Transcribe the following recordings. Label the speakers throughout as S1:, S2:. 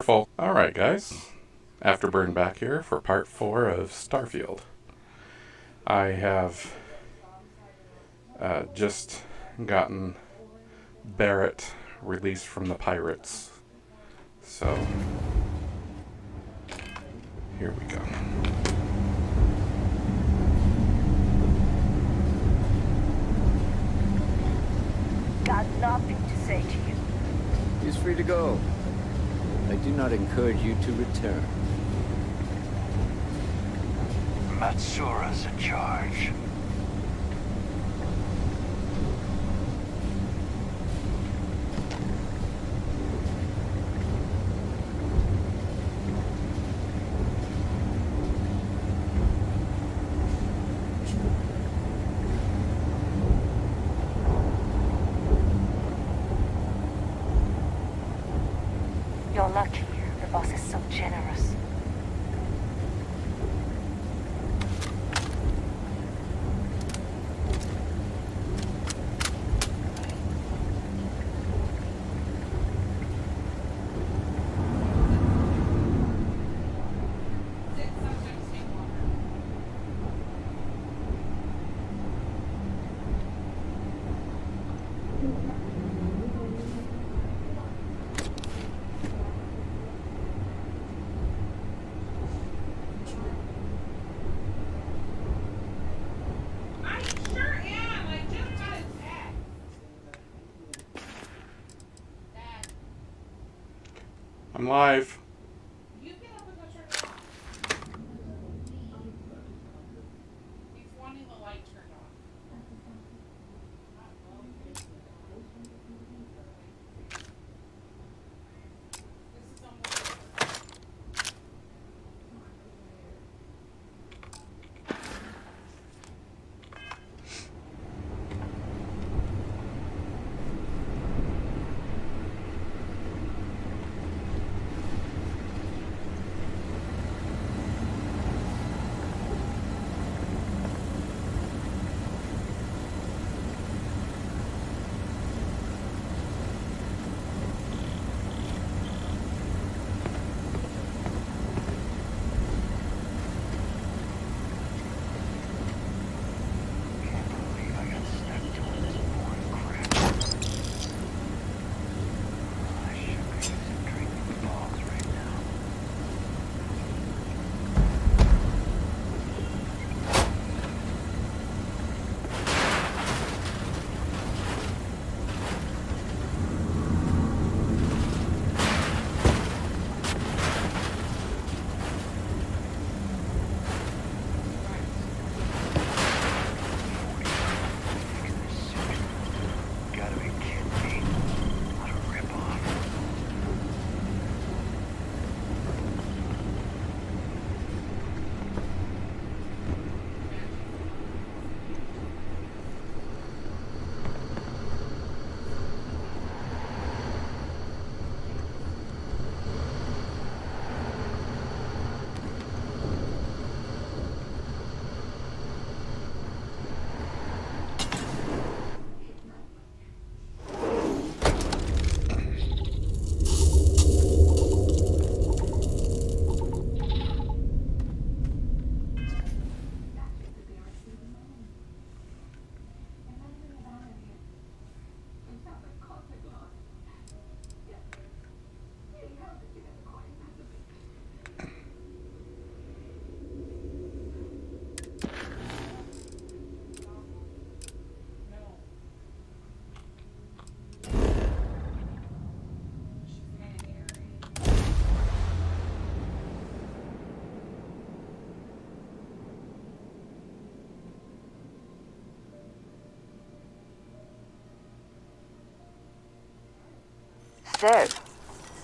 S1: Full. Alright, guys. Afterburn back here for part 4 of Starfield. I have just gotten Barrett released from the pirates. So, here we go.
S2: Got nothing to say to you.
S3: He's free to go. I do not encourage you to return.
S4: Matsura's in charge.
S2: You're lucky. The boss is so generous.
S1: I'm live.
S4: Can't believe I got stuck doing this boring crap. I sure could use some drinking balls right now. Fix this suit. Gotta be kidding me. What a ripoff.
S2: So,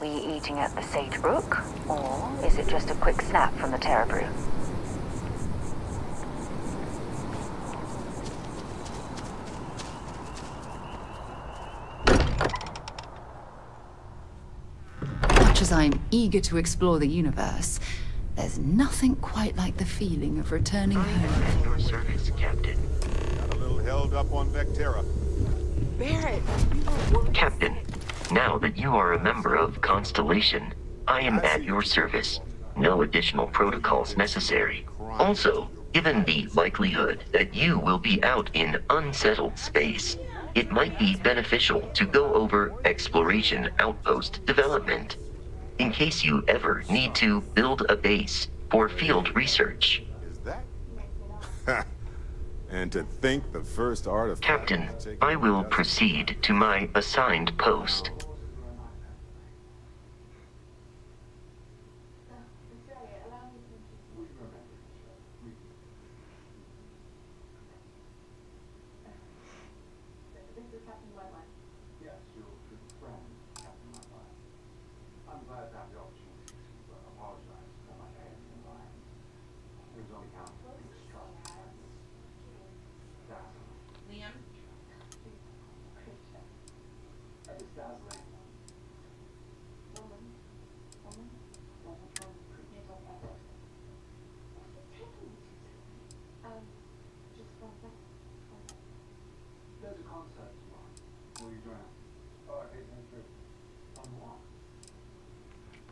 S2: were you eating at the Sage Brook, or is it just a quick snap from the Terra Brew?
S5: Much as I'm eager to explore the universe, there's nothing quite like the feeling of returning home.
S4: At your service, Captain.
S6: Got a little held up on Vectera.
S2: Barrett, you were worried.
S4: Captain, now that you are a member of Constellation,
S7: I am at your service. No additional protocols necessary. Also, given the likelihood that you will be out in unsettled space, it might be beneficial to go over exploration outpost development, in case you ever need to build a base for field research.
S6: Is that? And to think the first artifact...
S7: Captain, I will proceed to my assigned post.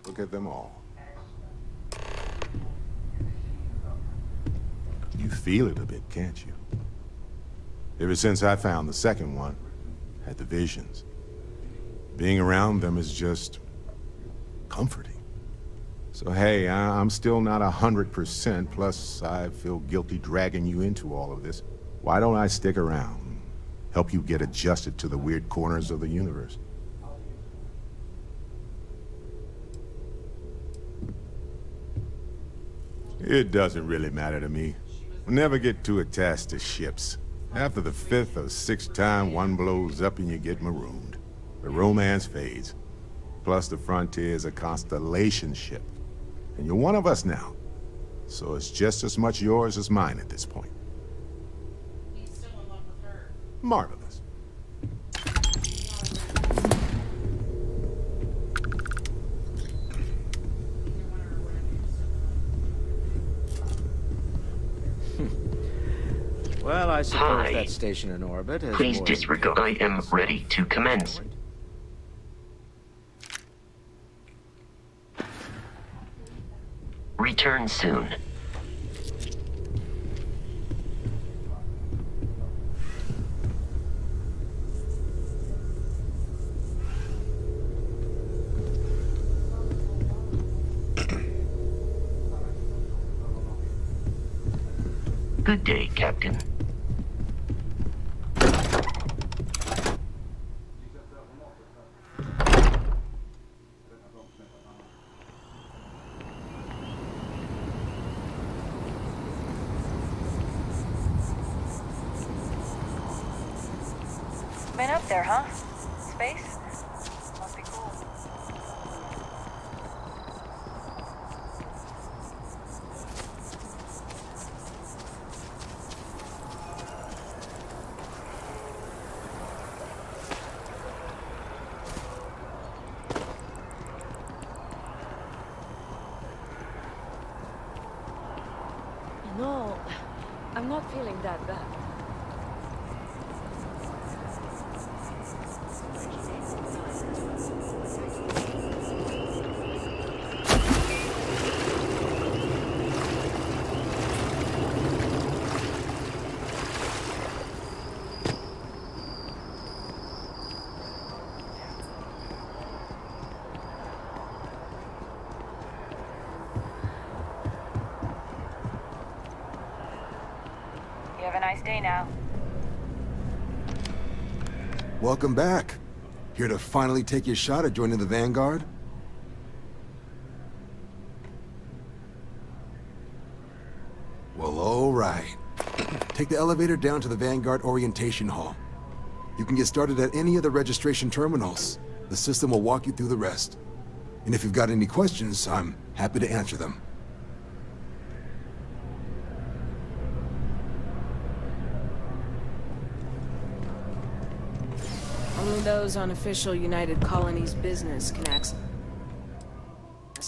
S6: Look at them all. You feel it a bit, can't you? Ever since I found the second one, had the visions. Being around them is just comforting. So hey, I'm still not 100%, plus I feel guilty dragging you into all of this. Why don't I stick around? Help you get adjusted to the weird corners of the universe. It doesn't really matter to me. Never get too attached to ships. After the 5th or 6th time one blows up and you get marooned, the romance fades. Plus the Frontier is a constellation ship. And you're one of us now. So it's just as much yours as mine at this point.
S8: He's still in love with her.
S6: Marvelous.
S3: Well, I suppose
S7: Hi.
S3: that station in orbit has
S7: Please
S3: more
S7: disregard. I am ready to commence. Return soon. Good day, Captain.
S2: Been up there, huh? Space? Must be cool.
S9: No, I'm not feeling that bad.
S2: You have a nice day now.
S10: Welcome back. Here to finally take your shot at joining the Vanguard? Well, all right. Take the elevator down to the Vanguard Orientation Hall. You can get started at any of the registration terminals. The system will walk you through the rest. And if you've got any questions, I'm happy to answer them.
S9: Only those on official United Colonies business can access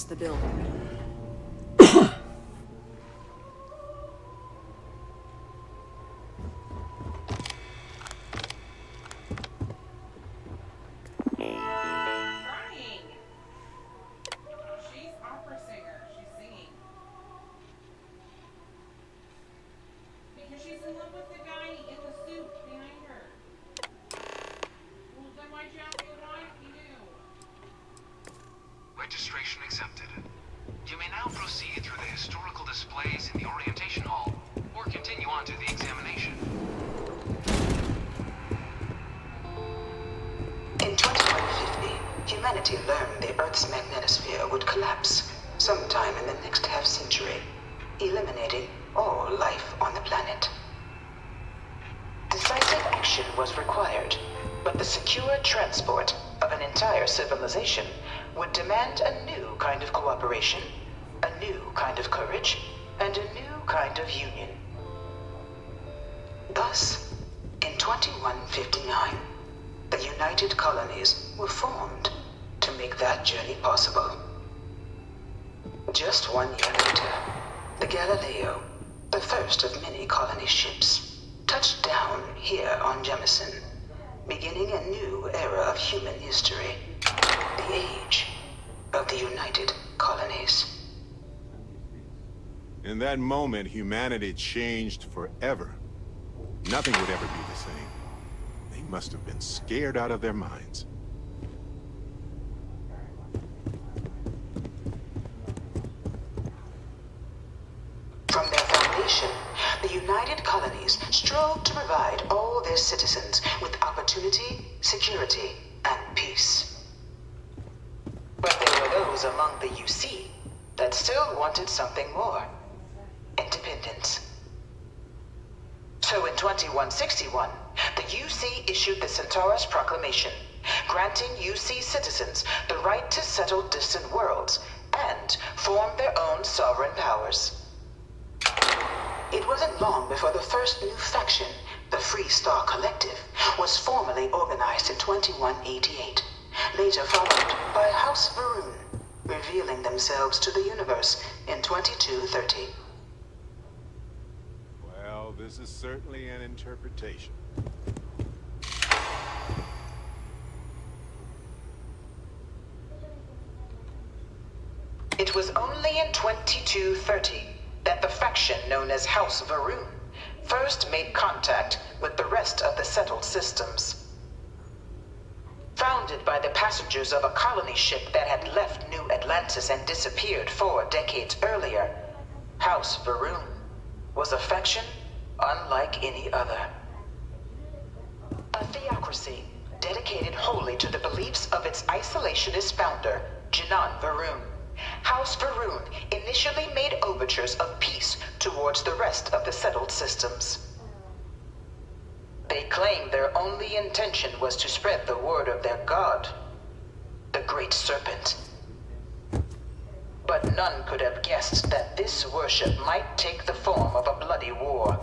S9: the building.
S8: Crying.
S11: registration accepted. You may now proceed through the historical displays in the orientation hall, or continue on to the examination.
S12: In 2150, humanity learned the Earth's magnetosphere would collapse sometime in the next half-century, eliminating all life on the planet. Decisive action was required, but the secure transport of an entire civilization would demand a new kind of cooperation, a new kind of courage, and a new kind of union. Thus, in 2159, the United Colonies were formed to make that journey possible. Just 1 year later, the Galileo, the first of many colony ships, touched down here on Jemison, beginning a new era of human history, the age of the United Colonies.
S6: In that moment, humanity changed forever. Nothing would ever be the same. They must have been scared out of their minds.
S12: From their foundation, the United Colonies strove to provide all their citizens with opportunity, security, and peace. But there were those among the UC that still wanted something more: independence. So in 2161, the UC issued the Centaurus Proclamation, granting UC citizens the right to settle distant worlds and form their own sovereign powers. It wasn't long before the first new faction, the Free Star Collective, was formally organized in 2188, later followed by House Varun, revealing themselves to the universe in 2230.
S6: Well, this is certainly an interpretation.
S12: It was only in 2230 that the faction known as House Varun first made contact with the rest of the settled systems. Founded by the passengers of a colony ship that had left New Atlantis and disappeared 4 decades earlier, House Varun was a faction unlike any other. A theocracy dedicated wholly to the beliefs of its isolationist founder, Janan Varun. House Varun initially made overtures of peace towards the rest of the settled systems. They claimed their only intention was to spread the word of their god, the Great Serpent. But none could have guessed that this worship might take the form of a bloody war,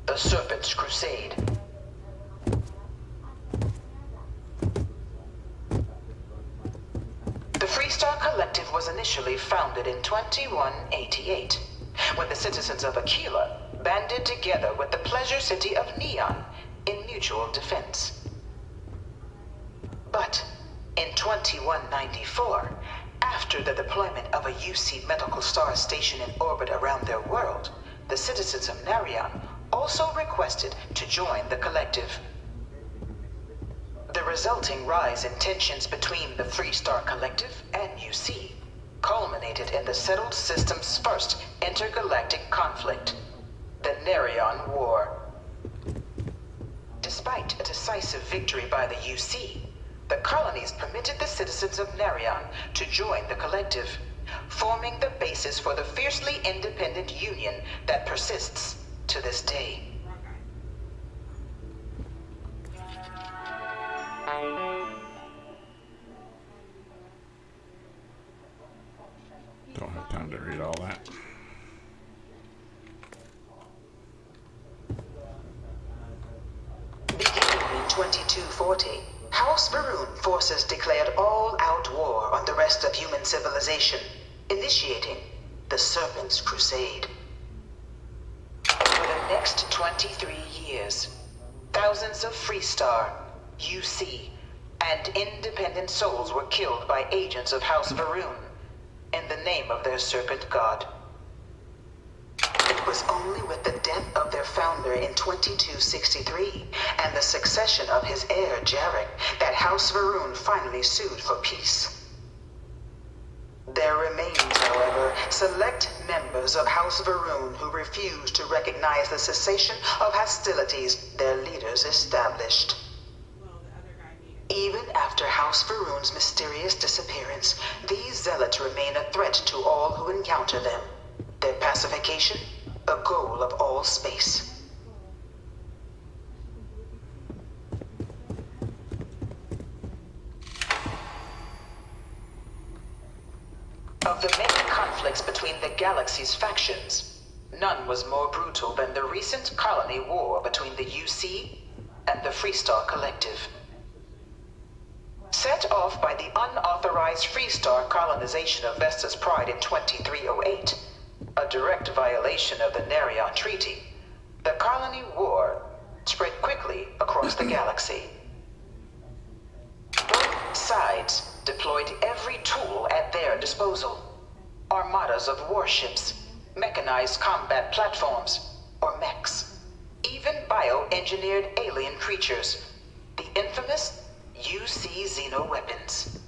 S12: the Serpent's Crusade. The Freestar Collective was initially founded in 2188, when the citizens of Aquila banded together with the pleasure city of Neon in mutual defense. But in 2194, after the deployment of a UC medical star station in orbit around their world, the citizens of Narion also requested to join the collective. The resulting rise in tensions between the Freestar Collective and UC culminated in the settled system's first intergalactic conflict, the Narion War. Despite a decisive victory by the UC, the colonies permitted the citizens of Narion to join the collective, forming the basis for the fiercely independent union that persists to this day.
S1: Don't have time to read all that.
S12: Beginning in 2240, House Varun forces declared all-out war on the rest of human civilization, initiating the Serpent's Crusade. Over the next 23 years, thousands of Freestar, UC, and independent souls were killed by agents of House Varun in the name of their serpent god. It was only with the death of their founder in 2263 and the succession of his heir Jarek that House Varun finally sued for peace. remains, however, select members of House Varun who refuse to recognize the cessation of hostilities their leaders established. Even after House Varun's mysterious disappearance, these zealots remain a threat to all who encounter them. Their pacification, a goal of all space. Of the many conflicts between the galaxy's factions, none was more brutal than the recent colony war between the UC and the Freestar Collective. Set off by the unauthorized Freestar colonization of Vesta's Pride in 2308, a direct violation of the Nerion Treaty, the colony war spread quickly across the galaxy. Both sides deployed every tool at their disposal. Armadas of warships, mechanized combat platforms, or mechs, even bioengineered alien creatures, the infamous UC xeno-weapons.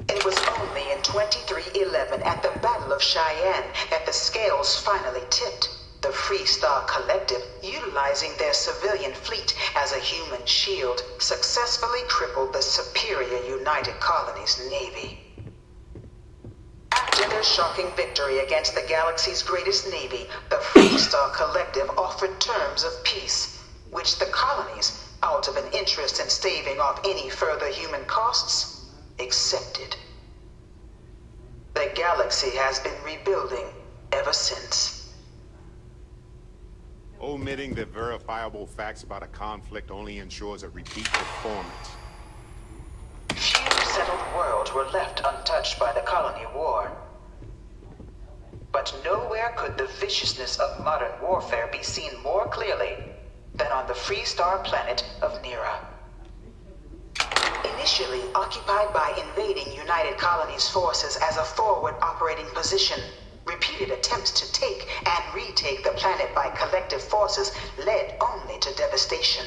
S12: It was only in 2311 at the Battle of Cheyenne that the scales finally tipped. The Freestar Collective, utilizing their civilian fleet as a human shield, successfully crippled the superior United Colonies Navy. After their shocking victory against the galaxy's greatest navy, the Freestar Collective offered terms of peace, which the colonies, out of an interest in staving off any further human costs, accepted. The galaxy has been rebuilding ever since.
S6: Omitting the verifiable facts about a conflict only ensures a repeat performance.
S12: Few settled worlds were left untouched by the colony war. But nowhere could the viciousness of modern warfare be seen more clearly than on the Freestar planet of Nera. Initially occupied by invading United Colonies forces as a forward operating position, repeated attempts to take and retake the planet by collective forces led only to devastation.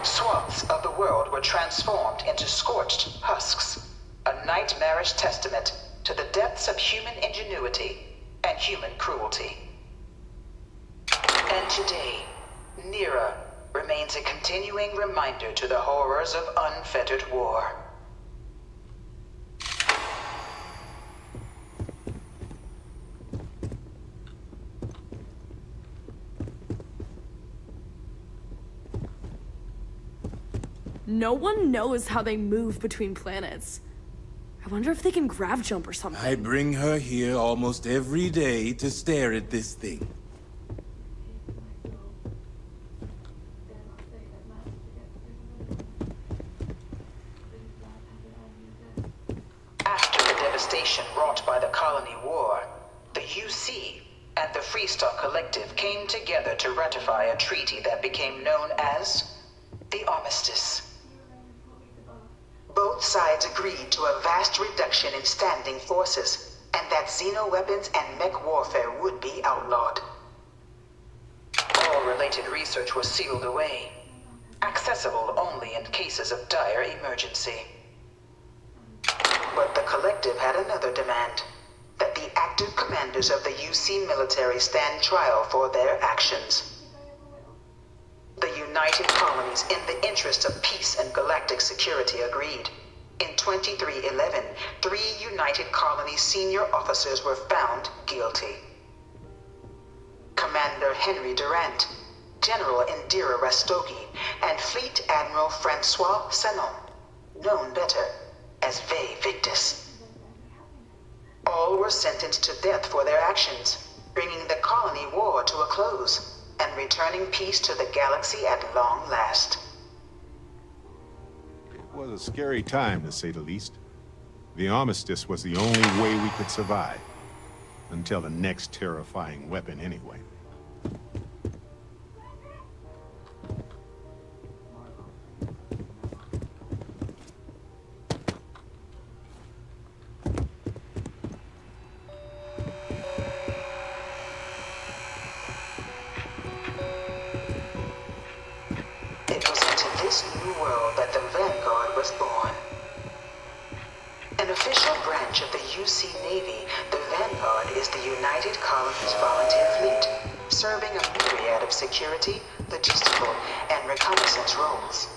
S12: Swaths of the world were transformed into scorched husks, a nightmarish testament to the depths of human ingenuity and human cruelty. And today, Nera remains a continuing reminder to the horrors of unfettered war.
S13: No one knows how they move between planets. I wonder if they can grav jump or something.
S14: I bring her here almost every day to stare at this thing.
S12: After the devastation wrought by the colony war, the UC and the Freestar Collective came together to ratify a treaty that became known as the Armistice. Both sides agreed to a vast reduction in standing forces, and that xeno-weapons and mech warfare would be outlawed. All related research was sealed away, accessible only in cases of dire emergency. But the Collective had another demand, that the active commanders of the UC military stand trial for their actions. The United Colonies, in the interest of peace and galactic security, agreed. In 2311, 3 United Colonies senior officers were found guilty. Commander Henry Durant, General Indira Rastogi, and Fleet Admiral Francois Sanon, known better as Ve Victus. All were sentenced to death for their actions, bringing the colony war to a close and returning peace to the galaxy at long last.
S6: It was a scary time, to say the least. The Armistice was the only way we could survive. Until the next terrifying weapon, anyway.
S12: An official branch of the UC Navy, the Vanguard is the United Colonies Volunteer Fleet, serving a myriad of security, logistical, and reconnaissance roles.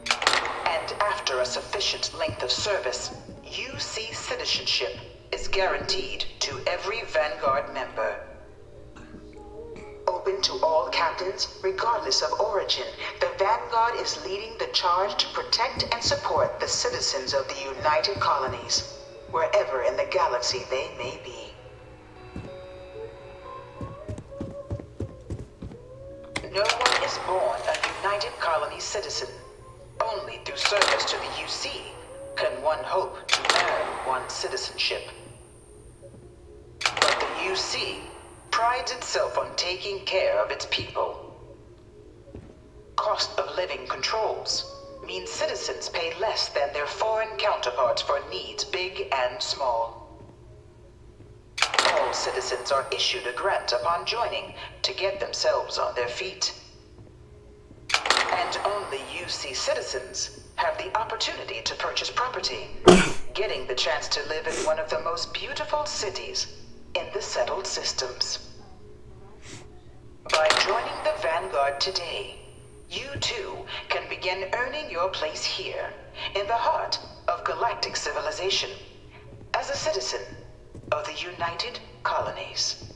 S12: And after a sufficient length of service, UC citizenship is guaranteed to every Vanguard member. Open to all captains, regardless of origin, the Vanguard is leading the charge to protect and support the citizens of the United Colonies, wherever in the galaxy they may be. No one is born a United Colonies citizen. Only through service to the UC can one hope to earn one's citizenship. But the UC prides itself on taking care of its people. Cost of living controls mean citizens pay less than their foreign counterparts for needs big and small. All citizens are issued a grant upon joining to get themselves on their feet. And only UC citizens have the opportunity to purchase property, getting the chance to live in one of the most beautiful cities in the settled systems. By joining the Vanguard today, you too can begin earning your place here, in the heart of galactic civilization, as a citizen of the United Colonies.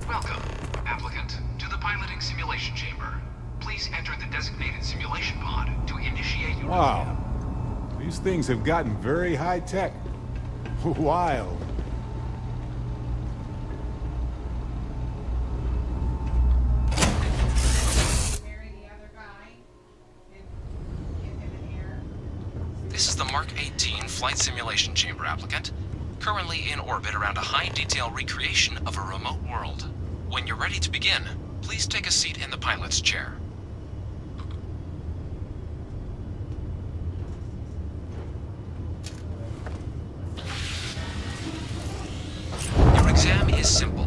S11: Welcome, applicant, to the piloting simulation chamber. Please enter the designated simulation pod to initiate your...
S6: Wow. These things have gotten very high-tech. Wild.
S11: This is the Mark 18 flight simulation chamber, applicant. Currently in orbit around a high-detail recreation of a remote world. When you're ready to begin, please take a seat in the pilot's chair. Your exam is simple.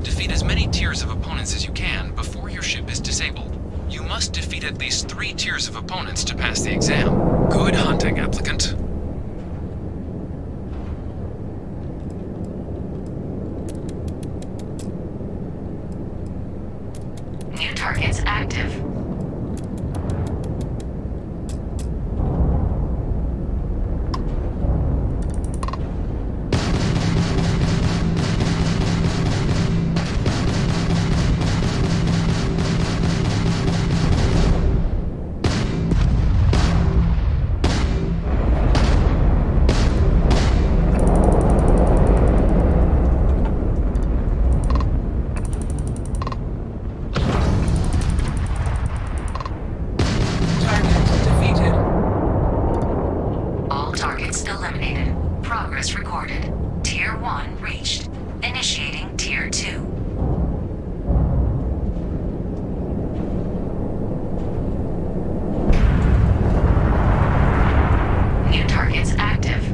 S11: Defeat as many tiers of opponents as you can before your ship is disabled. You must defeat at least 3 tiers of opponents to pass the exam. Good hunting, applicant.
S2: New targets active. All targets eliminated. Progress recorded. Tier 1 reached. Initiating Tier 2. New targets active.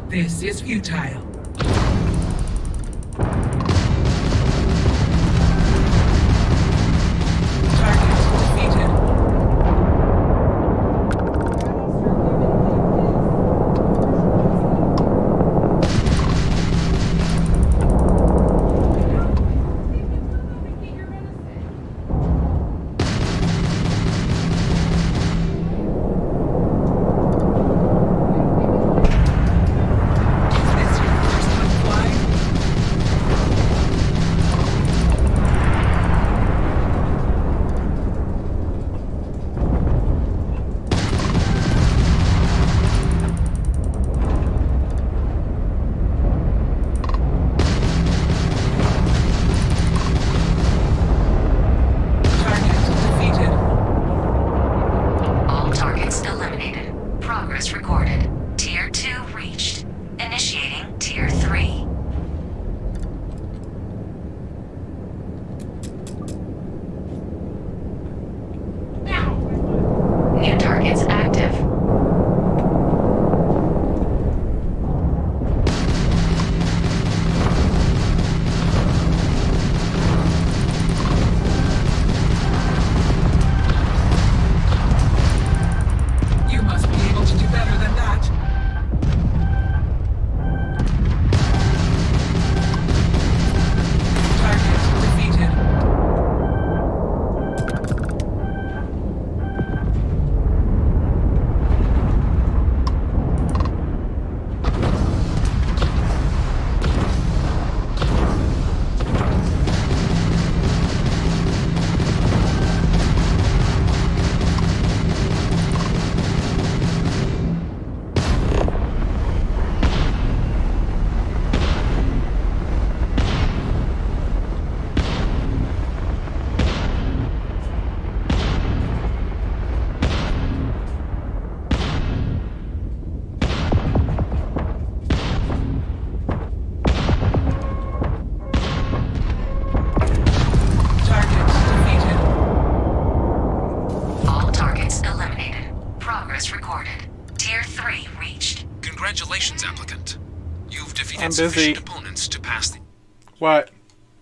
S15: This is futile. Target defeated.
S11: Congratulations, applicant. You've defeated
S1: I'm busy.
S11: sufficient opponents to pass the...
S1: What?